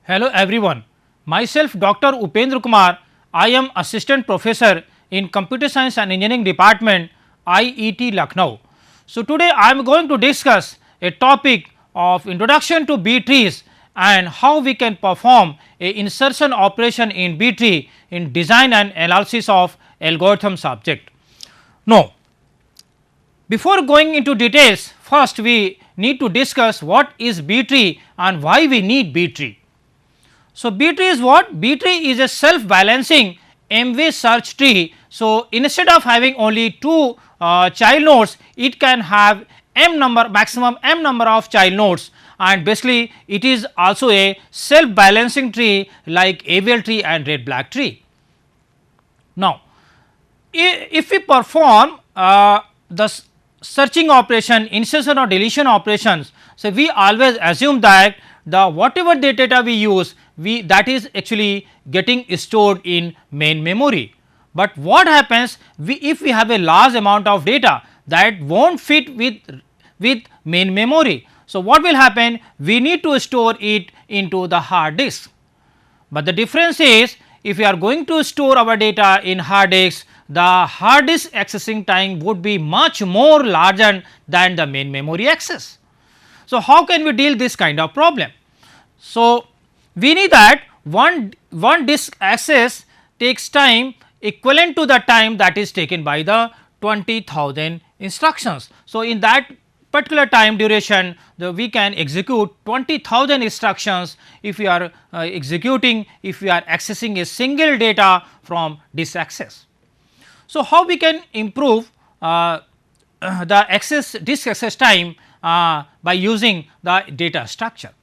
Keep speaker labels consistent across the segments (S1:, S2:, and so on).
S1: Hello everyone, myself Dr. Upendra Kumar, I am Assistant Professor in Computer Science and Engineering Department, IET Lucknow. So, today I am going to discuss a topic of introduction to B trees and how we can perform a insertion operation in B tree in design and analysis of algorithm subject. Now, before going into details, first we need to discuss what is B tree and why we need B tree. So, B tree is what? B tree is a self balancing M-way search tree. So, instead of having only two child nodes, it can have maximum m number of child nodes, and basically it is also a self balancing tree like ABL tree and red black tree. Now, if we perform the searching operation, insertion or deletion operations, so we always assume that the whatever the data we use, that is actually getting stored in main memory. But what happens if we have a large amount of data that will not fit with main memory. So, what will happen? We need to store it into the hard disk. But the difference is, if we are going to store our data in hard disk, the hard disk accessing time would be much more larger than the main memory access. So, how can we deal this kind of problem? So, we need that one disk access takes time equivalent to the time that is taken by the 20,000 instructions. So, in that particular time duration, we can execute 20,000 instructions if we are if we are accessing a single data from disk access. So, how we can improve the disk access time by using the data structure.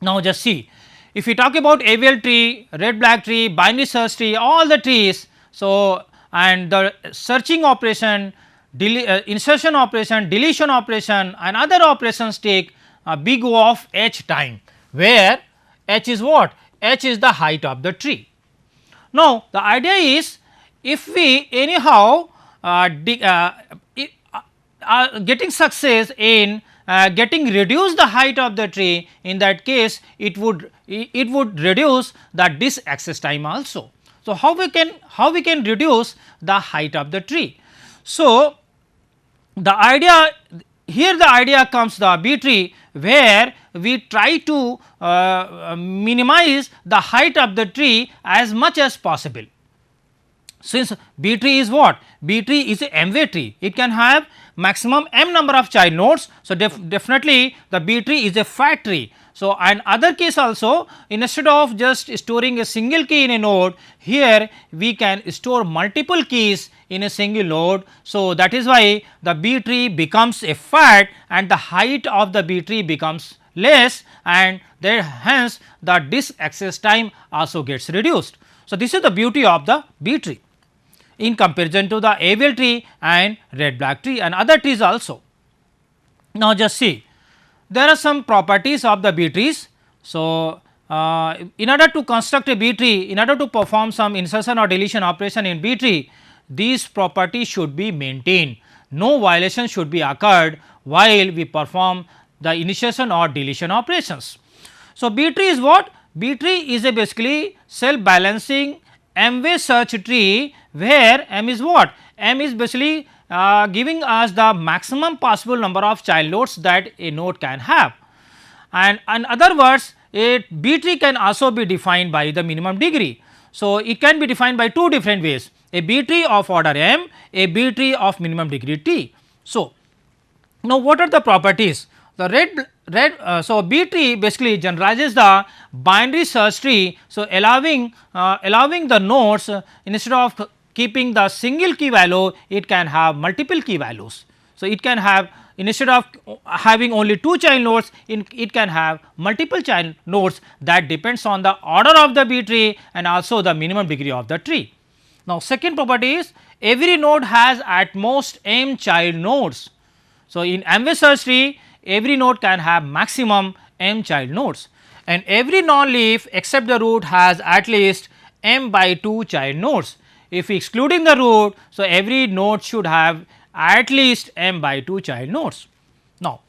S1: Now, just see, if we talk about ABL tree, red black tree, binary search tree, all the trees. So, and the searching operation, insertion operation, deletion operation and other operations take a big O of h time, where h is what? H is the height of the tree. Now, the idea is, if we anyhow getting success in getting reduce the height of the tree, in that case it would reduce the disk access time also. So, how we can reduce the height of the tree? So, the idea comes the B tree, where we try to minimize the height of the tree as much as possible. Since B tree is what? B tree is a M-way tree, it can have maximum m number of child nodes. So, definitely the B tree is a fat tree. So, and other case also, instead of just storing a single key in a node, here we can store multiple keys in a single node. So, that is why the B tree becomes a fat and the height of the B tree becomes less, and there hence the disk access time also gets reduced. So, this is the beauty of the B tree in comparison to the ABL tree and red black tree and other trees also. Now, just see, there are some properties of the B trees. So, in order to construct a B tree, in order to perform some insertion or deletion operation in B tree, these properties should be maintained. No violation should be occurred while we perform the initiation or deletion operations. So, B tree is what? B tree is a basically self balancing M-way search tree, where M is what? M is basically giving us the maximum possible number of child nodes that a node can have, and in other words, a B tree can also be defined by the minimum degree. So, it can be defined by two different ways: a B tree of order M, a B tree of minimum degree T. So, now what are the properties? The so B tree basically generalizes the binary search tree. So, allowing the nodes, instead of keeping the single key value, it can have multiple key values. So, it can have, instead of having only two child nodes, it can have multiple child nodes. That depends on the order of the B tree and also the minimum degree of the tree. Now, second property is, every node has at most m child nodes. So, in M-way search tree, every node can have maximum m child nodes, and every non-leaf except the root has at least m by 2 child nodes. If excluding the root, so every node should have at least m by 2 child nodes. Now,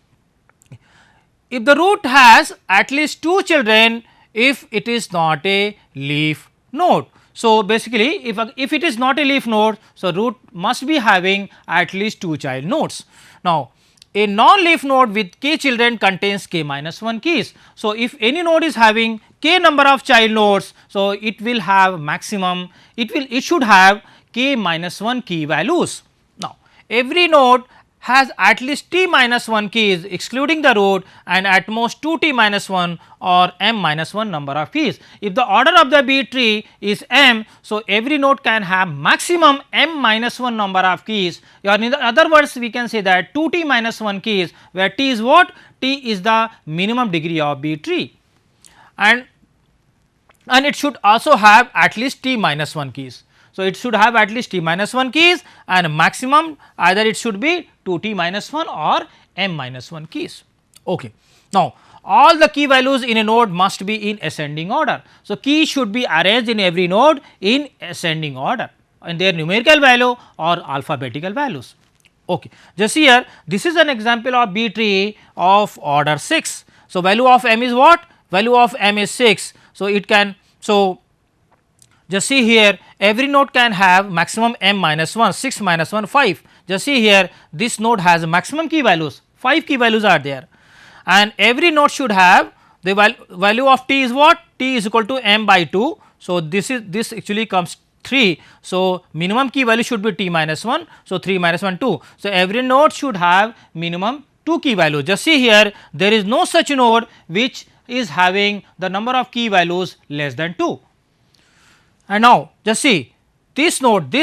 S1: if the root has at least 2 children, if it is not a leaf node. So, basically if it is not a leaf node, so root must be having at least 2 child nodes. Now, a non-leaf node with k children contains k minus 1 keys. So, if any node is having k number of child nodes, so it will have maximum, it should have k minus 1 key values. Now, every node has at least t minus 1 keys excluding the root and at most 2 t minus 1 or m minus 1 number of keys. If the order of the B tree is m, so every node can have maximum m minus 1 number of keys, or in other words we can say that 2 t minus 1 keys, where t is what? T is the minimum degree of B tree, and it should also have at least t minus 1 keys. So, it should have at least t minus 1 keys and maximum either it should be 2 t minus 1 or m minus 1 keys. Okay. Now, all the key values in a node must be in ascending order. So, key should be arranged in every node in ascending order in their numerical value or alphabetical values. Okay. Just here this is an example of B tree of order 6. So, value of m is what? Value of m is 6. So, it can, so just see here every node can have maximum m minus 1, 6 minus 1, 5. Just see here this node has maximum key values, 5 key values are there, and every node should have the value of t is what? T is equal to m by 2. So, this actually comes 3. So, minimum key value should be t minus 1. So, 3 minus 1 2. So, every node should have minimum 2 key values. Just see here there is no such node which is having the number of key values less than 2. And now just see this node,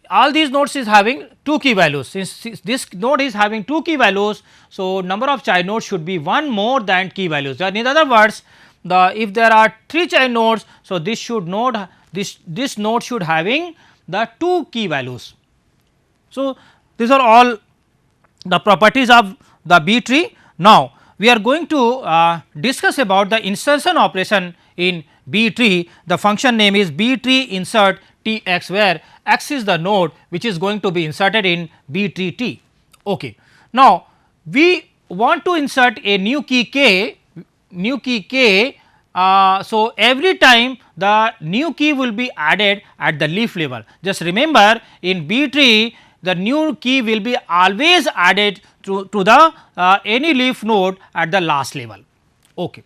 S1: all these nodes is having 2 key values. Since this node is having 2 key values, so number of child nodes should be 1 more than key values. In other words, if there are 3 child nodes, so this node should having the 2 key values. So, these are all the properties of the B tree. Now, we are going to discuss about the insertion operation in B tree. The function name is B tree insert T x, where x is the node which is going to be inserted in B tree T. Okay. Now, we want to insert a new key k, so every time the new key will be added at the leaf level. Just remember, in B tree the new key will be always added to the any leaf node at the last level. Okay.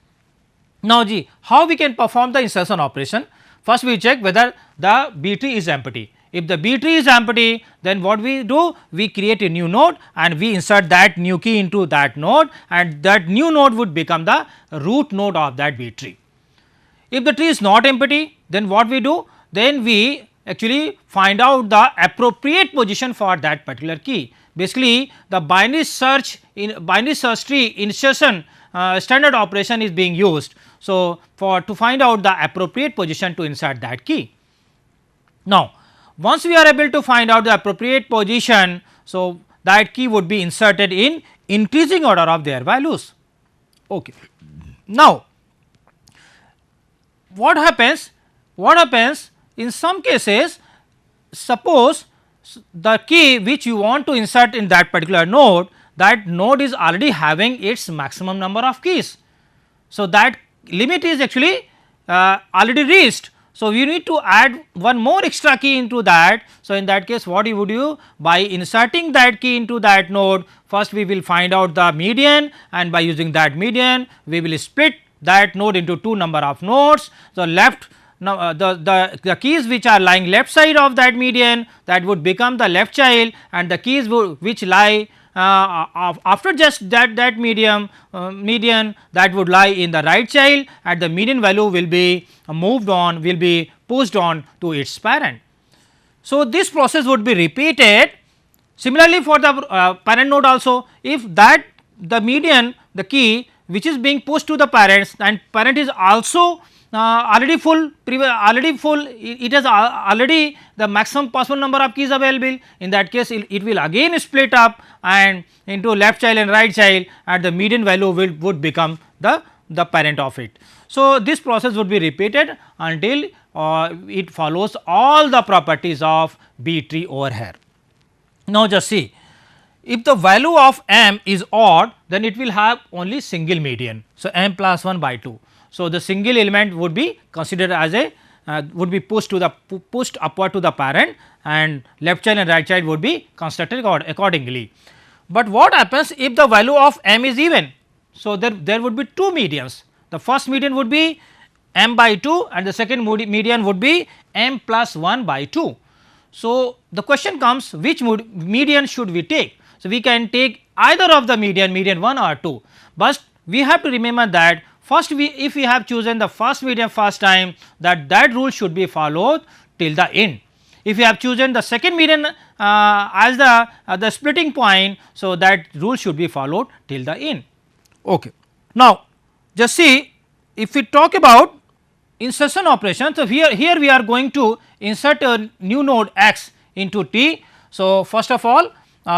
S1: Now, how we can perform the insertion operation? First we check whether the B tree is empty. If the B tree is empty, then what we do? We create a new node and we insert that new key into that node, and that new node would become the root node of that B tree. If the tree is not empty, then what we do? Then we actually find out the appropriate position for that particular key. Basically, the binary search tree insertion standard operation is being used. So, to find out the appropriate position to insert that key. Now, once we are able to find out the appropriate position, so that key would be inserted in increasing order of their values. Okay. Now, what happens? In some cases, suppose the key which you want to insert in that particular node, that node is already having its maximum number of keys. So, that limit is actually already reached. So, you need to add one more extra key into that. So, in that case what you would do? By inserting that key into that node, first we will find out the median, and by using that median we will split that node into 2 number of nodes. So, left the keys which are lying left side of that median, that would become the left child, and the keys which lie after just that median that would lie in the right child, and the median value will be moved on, will be pushed on to its parent. So, this process would be repeated. Similarly, for the parent node also, if that the median, the key which is being pushed to the parents, and parent is also already full, it has already the maximum possible number of keys available. In that case, it will again split up and into left child and right child, and the median value would become the parent of it. So, this process would be repeated until it follows all the properties of B tree over here. Now, just see, if the value of m is odd, then it will have only single median. So, m plus 1 by 2. So, the single element would be considered as a would be pushed to the pushed upward to the parent, and left child and right child would be constructed accordingly. But what happens if the value of m is even? So, there would be two medians. The first median would be m by 2 and the second median would be m plus 1 by 2. So, the question comes, which median should we take? So, we can take either of the median 1 or 2, but we have to remember that first if we have chosen the first median first time, that rule should be followed till the end. If you have chosen the second median as the splitting point, so that rule should be followed till the end. Okay. Now, just see, if we talk about insertion operation, so here we are going to insert a new node x into T. So, first of all,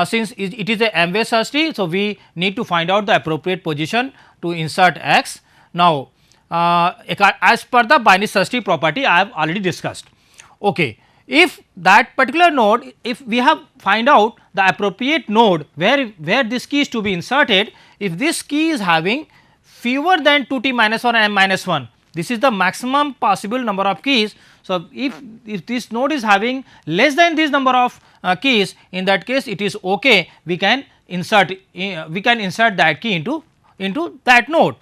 S1: since it is a m-way search tree, so we need to find out the appropriate position to insert x. Now, as per the binary search tree property I have already discussed. Okay. If that particular node, if we have find out the appropriate node where this key is to be inserted, if this key is having fewer than 2t minus 1 and m minus 1, this is the maximum possible number of keys. So, if this node is having less than this number of keys, in that case it is okay, we can insert that key into that node.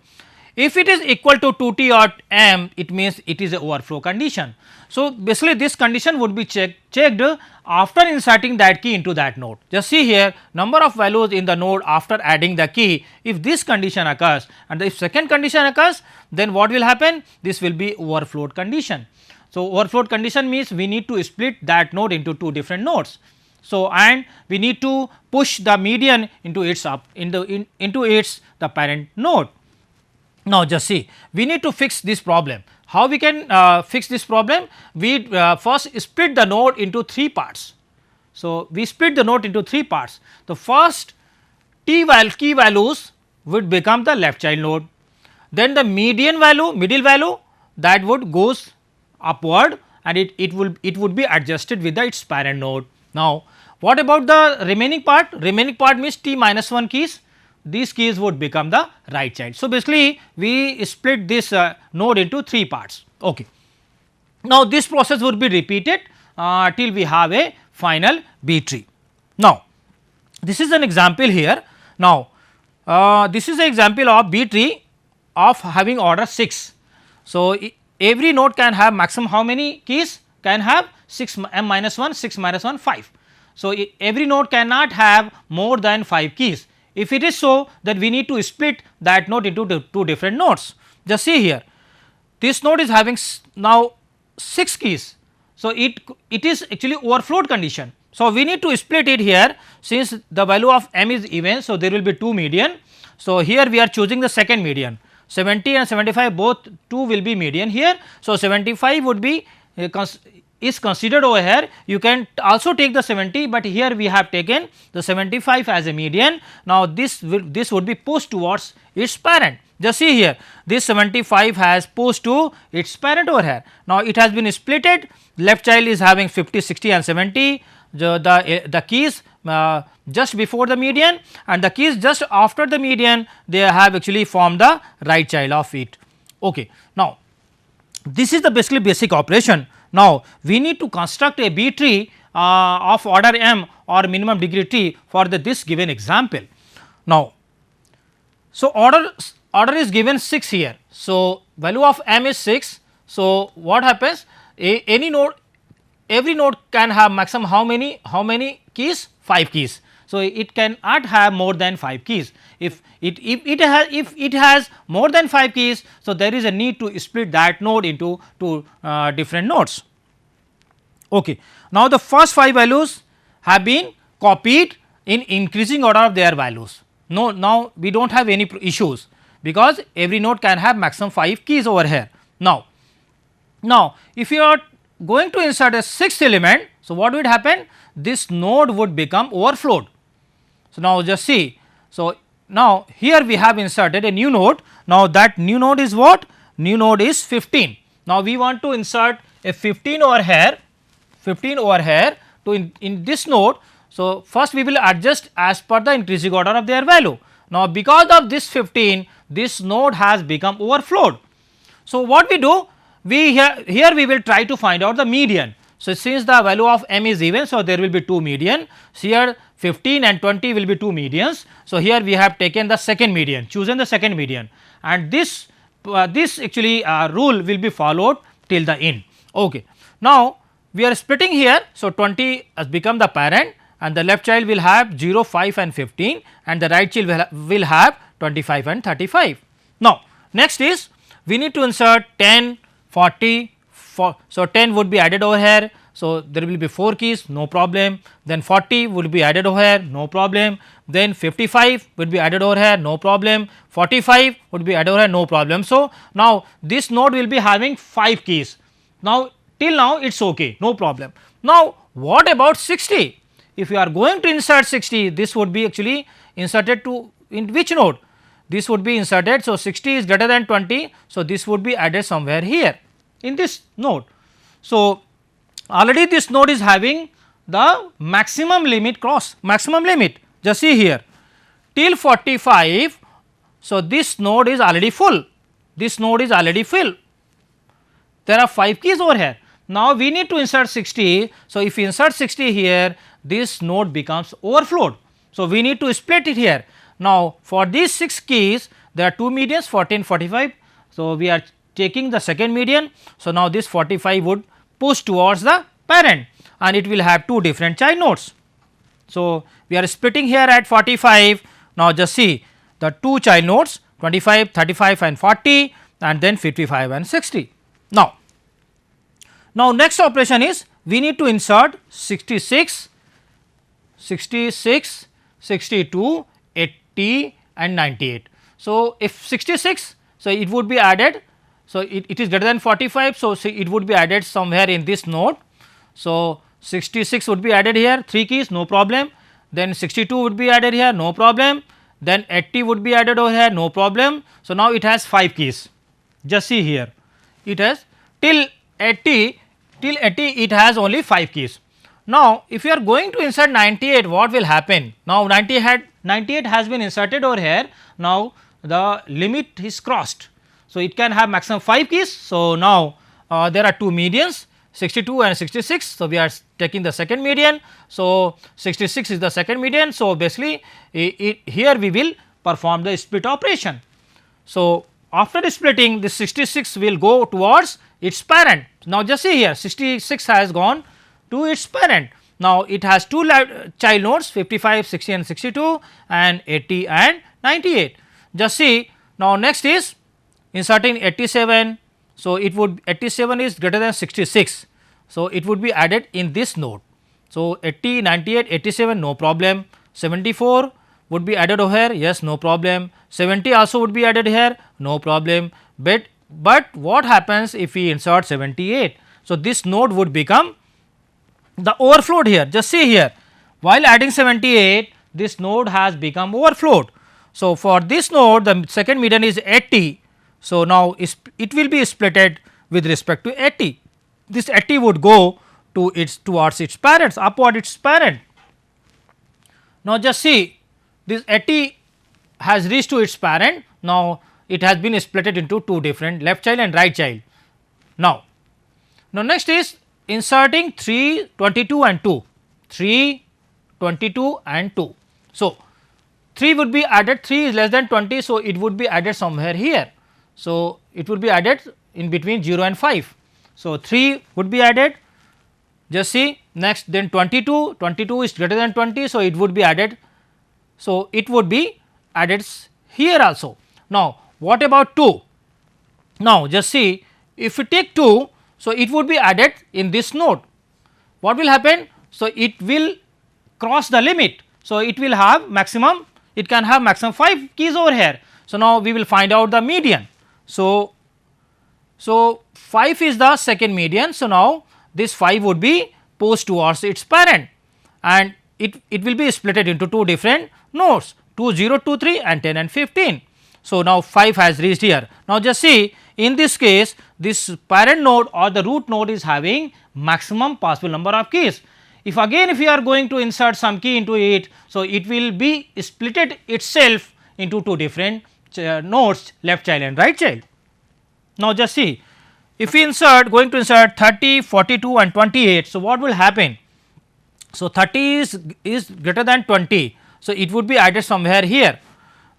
S1: If it is equal to 2t or m, it means it is a overflow condition. So, basically this condition would be checked after inserting that key into that node. Just see here, number of values in the node after adding the key. If this condition occurs and if second condition occurs, then what will happen? This will be overflowed condition. So, overflowed condition means we need to split that node into two different nodes. So, and we need to push the median into its the parent node. Now, just see, we need to fix this problem. How we can fix this problem? We first split the node into three parts. So, we split the node into three parts. The first key values would become the left child node, then the middle value that would goes upward and it would be adjusted with its parent node. Now, what about the remaining part? Remaining part means t minus 1 keys. These keys would become the right child. So, basically we split this node into three parts. Okay. Now, this process would be repeated till we have a final B tree. Now, this is an example here. Now, this is an example of B tree of having order 6. So, every node can have maximum how many keys? Can have 6 m minus 1, 6 minus 1, 5. So, every node cannot have more than 5 keys. If it is so, then we need to split that node into two different nodes. Just see here, this node is having now 6 keys. So, it is actually overflowed condition. So, we need to split it here, since the value of m is even. So, there will be two median. So, here we are choosing the second median, 70 and 75 both 2 will be median here. So, 75 would be is considered over here. You can also take the 70, but here we have taken the 75 as a median. Now, this would be pushed towards its parent. Just see here, this 75 has pushed to its parent over here. Now, it has been splitted, left child is having 50, 60 and 70, the keys just before the median and the keys just after the median, they have actually formed the right child of it. Okay. Now, this is the basically basic operation. Now, we need to construct a B tree of order m or minimum degree tree for this given example. Now, so order is given 6 here. So, value of m is 6. So, what happens? Any node, every node can have maximum how many keys? 5 keys. So, it cannot have more than 5 keys. If it has more than 5 keys, so there is a need to split that node into two different nodes. Okay. Now, the first 5 values have been copied in increasing order of their values. No, now we do not have any issues, because every node can have maximum 5 keys over here. Now, if you are going to insert a 6th element, so what would happen? This node would become overflowed. So, now just see. So, now here we have inserted a new node. Now, that new node is what? New node is 15. Now, we want to insert a 15 over here to in this node. So, first we will adjust as per the intrinsic order of their value. Now, because of this 15, this node has become overflowed. So, what we do? We here we will try to find out the median. So, since the value of m is even, so there will be 2 median. So, here 15 and 20 will be 2 medians. So, here we have taken the second median, chosen the second median, and this actually rule will be followed till the end. Okay. Now, we are splitting here. So, 20 has become the parent and the left child will have 0, 5 and 15 and the right child will have 25 and 35. Now, next is we need to insert 10, 40, so 10 would be added over here. So, there will be 4 keys, no problem. Then 40 would be added over here, no problem. Then 55 would be added over here, no problem. 45 would be added over here, no problem. So, now this node will be having 5 keys. Now, till now it is okay, no problem. Now, what about 60? If you are going to insert 60, this would be actually inserted to in which node? This would be inserted. So, 60 is greater than 20. So, this would be added somewhere here in this node. So, already this node is having the maximum limit maximum limit, just see here till 45. So, this node is already full, this node is already full, there are 5 keys over here. Now, we need to insert 60. So, if we insert 60 here, this node becomes overflowed. So, we need to split it here. Now, for these 6 keys there are 2 medians 40 and 45. So, we are taking the second median. So, now this 45 would push towards the parent and it will have 2 different child nodes. So, we are splitting here at 45. Now, just see the 2 child nodes 25, 35 and 40 and then 55 and 60. Now, next operation is we need to insert 66, 66, 62, 80 and 98. So, if 66, so it would be added. So, it is greater than 45. So, it would be added somewhere in this node. So, 66 would be added here 3 keys, no problem. Then 62 would be added here, no problem. Then 80 would be added over here, no problem. So, now it has 5 keys, just see here it has till 80 it has only 5 keys. Now, if you are going to insert 98, what will happen? Now, 98 has been inserted over here. Now, the limit is crossed. So, it can have maximum 5 keys. So, now there are 2 medians 62 and 66. So, we are taking the second median. So, 66 is the second median. So, basically here we will perform the split operation. So, after splitting, this 66 will go towards its parent. Now, just see here 66 has gone to its parent. Now, it has 2 child nodes 55, 60 and 62 and 80 and 98. Just see now, next is inserting 87. So, it would 87 is greater than 66. So, it would be added in this node. So, 80, 98, 87 no problem, 74 would be added over here, yes, no problem, 70 also would be added here, no problem, but what happens if we insert 78? So, this node would become the overflowed here, just see here while adding 78 this node has become overflowed. So, for this node the second median is 80. So, now it will be splitted with respect to 80, this 80 would go to towards its parents, upward its parent. Now, just see this 80 has reached to its parent. Now, it has been splitted into 2 different left child and right child. Now, next is inserting 3, 22 and 2, 3, 22 and 2. So, 3 would be added, 3 is less than 20. So, it would be added somewhere here. So, it would be added in between 0 and 5. So, 3 would be added, just see next, then 22, 22 is greater than 20. So, it would be added. So, it would be added here also. Now, what about 2? Now, just see if we take 2, so it would be added in this node. What will happen? So, it will cross the limit. So, it will have maximum, it can have maximum 5 keys over here. So, now we will find out the median. So, 5 is the second median. So, now this 5 would be pushed towards its parent and it will be splitted into 2 different nodes 2, 0, 2, 3 and 10 and 15. So, now 5 has reached here. Now, just see in this case this parent node or the root node is having maximum possible number of keys. if again if we are going to insert some key into it, so it will be splitted itself into two different nodes, left child and right child. Now just see, if we insert going to insert 30, 42 and 28, so what will happen? So 30 is greater than 20, so it would be added somewhere here,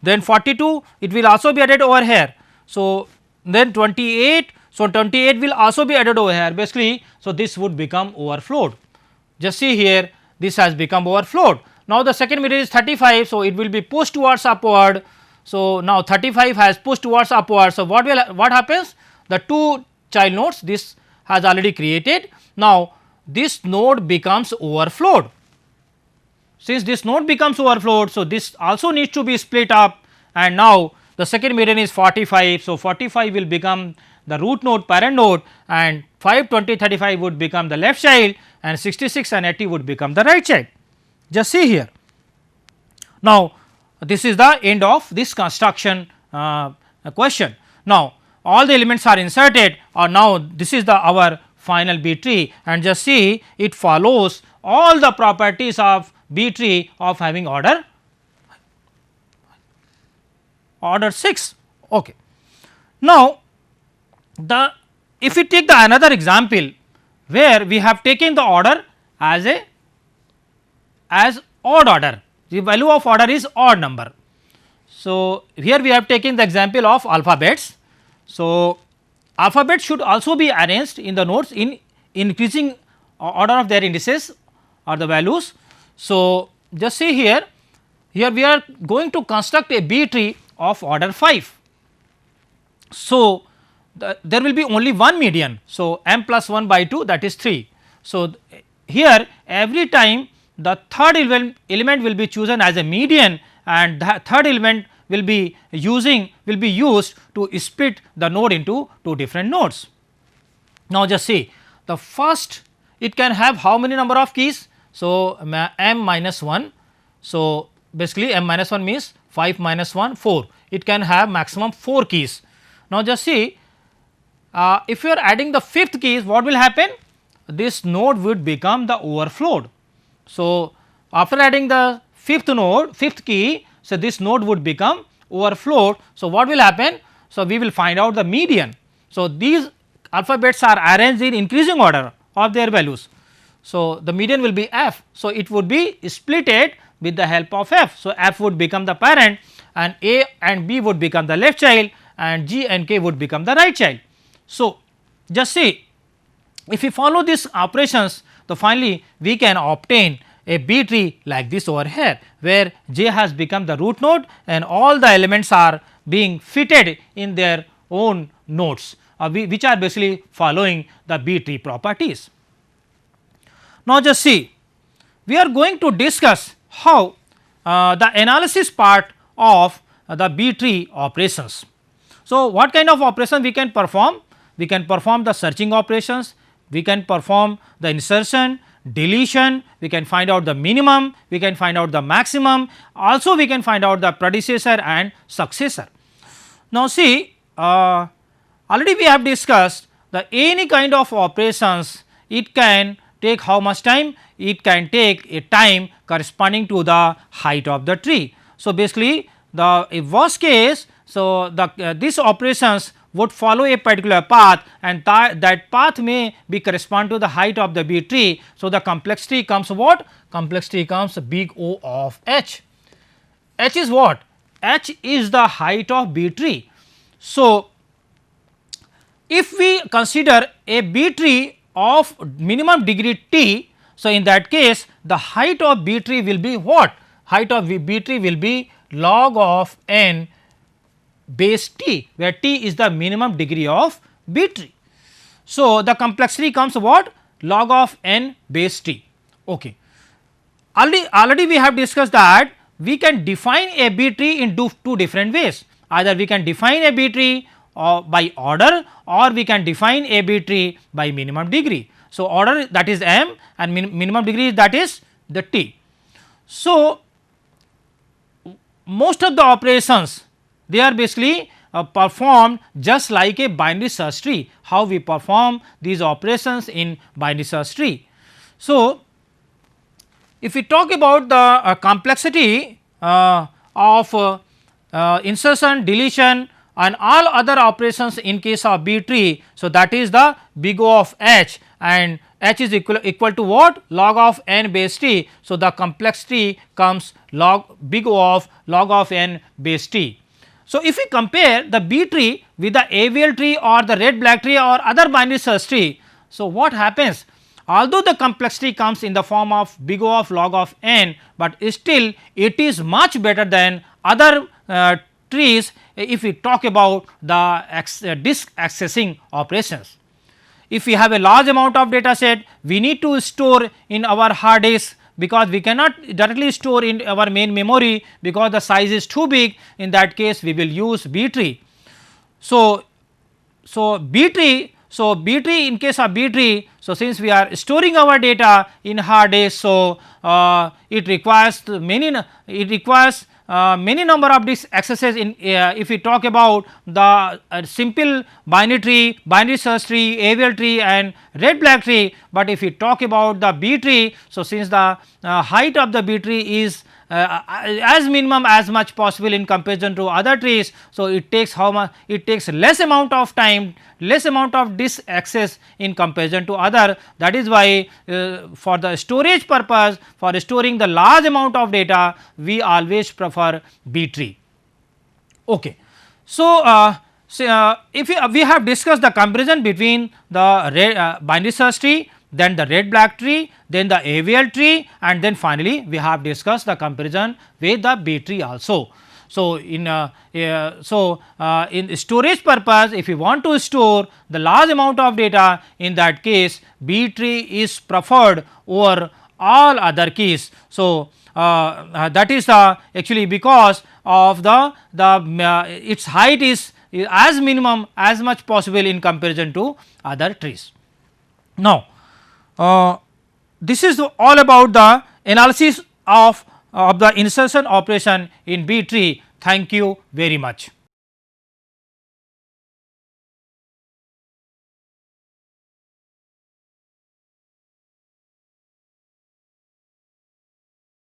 S1: then 42 it will also be added over here, so then 28, so 28 will also be added over here basically, so this would become overflowed. Just see here, this has become overflowed. Now the second mirror is 35, so it will be pushed towards upward. So now 35 has pushed towards upward. So what happens? The two child nodes this has already created. Now this node becomes overflowed. Since this node becomes overflowed, so this also needs to be split up, and now the second mirror is 45. So 45 will become the root node, parent node, and 5, 20, 35 would become the left child, and 66 and 80 would become the right child. Just see here. Now this is the end of this construction question. Now all the elements are inserted, or now this is the our final B tree, and just see it follows all the properties of B tree of having order 6. Okay. Now the if we take the another example where we have taken the order as odd order, the value of order is odd number. So here we have taken the example of alphabets. So alphabets should also be arranged in the nodes in increasing order of their indices or the values. So just see here, here we are going to construct a B tree of order 5. So there will be only one median, so m plus 1 by 2, that is 3. So here every time the third element will be chosen as a median, and the third element will be used to split the node into two different nodes. Now just see, the first it can have how many number of keys? So m minus 1. So basically m minus 1 means 5 minus 1 4, it can have maximum 4 keys. Now just see, if you are adding the fifth keys, what will happen? This node would become the overflowed. So after adding the fifth key, so this node would become overflowed. So what will happen? So we will find out the median. So these alphabets are arranged in increasing order of their values. So the median will be f. So it would be splitted with the help of f. So f would become the parent, and a and b would become the left child, and g and k would become the right child. So just see, if we follow these operations, so finally we can obtain a B tree like this over here, where j has become the root node and all the elements are being fitted in their own nodes, which are basically following the B tree properties. Now just see, we are going to discuss how the analysis part of the B tree operations. So what kind of operation we can perform? We can perform the searching operations, we can perform the insertion, deletion, we can find out the minimum, we can find out the maximum, also we can find out the predecessor and successor. Now see, already we have discussed the any kind of operations, it can take how much time? It can take a time corresponding to the height of the tree. So basically the worst case, so the these operations would follow a particular path, and that path may be correspond to the height of the B tree. So the complexity comes what? Complexity comes big O of h. H is what? H is the height of B tree. So if we consider a B tree of minimum degree t, so in that case the height of B tree will be what? Height of B tree will be log of n base t, where t is the minimum degree of B tree. So the complexity comes what? Log of n base t. Okay. Already we have discussed that we can define a B tree in two different ways. Either we can define a B tree by order, or we can define a B tree by minimum degree. So order, that is m, and minimum degree, that is the t. So most of the operations, they are basically performed just like a binary search tree, how we perform these operations in binary search tree. So If we talk about the complexity of insertion, deletion and all other operations in case of B tree. So, that is the big O of H, and H is equal to what? Log of n base t. So, the complexity comes big O of log of n base t. So, if we compare the B tree with the AVL tree or the red black tree or other binary search tree. So, what happens? Although the complexity comes in the form of big O of log of n, but still it is much better than other trees if we talk about the disk accessing operations. If we have a large amount of data set, we need to store in our hard disk, because we cannot directly store in our main memory because the size is too big. In that case we will use B tree. So, B tree. So, B tree, in case of B tree, so since we are storing our data in hard disk, so it requires many number of disk accesses in if we talk about the simple binary tree, binary search tree, AVL tree and red black tree. But if we talk about the B tree, so since the height of the B tree is as minimum as much possible in comparison to other trees. So, it takes how much? It takes less amount of time, less amount of disk access in comparison to other. That is why for the storage purpose, for storing the large amount of data, we always prefer B tree. Okay. So, if we have discussed the comparison between the binary search tree, then the red black tree, then the AVL tree, and then finally we have discussed the comparison with the B tree also. So, in storage purpose, if you want to store the large amount of data, in that case B tree is preferred over all other keys. So, that is actually because of the its height is as minimum as much possible in comparison to other trees. Now, this is all about the analysis of the insertion operation in B tree. Thank you very much.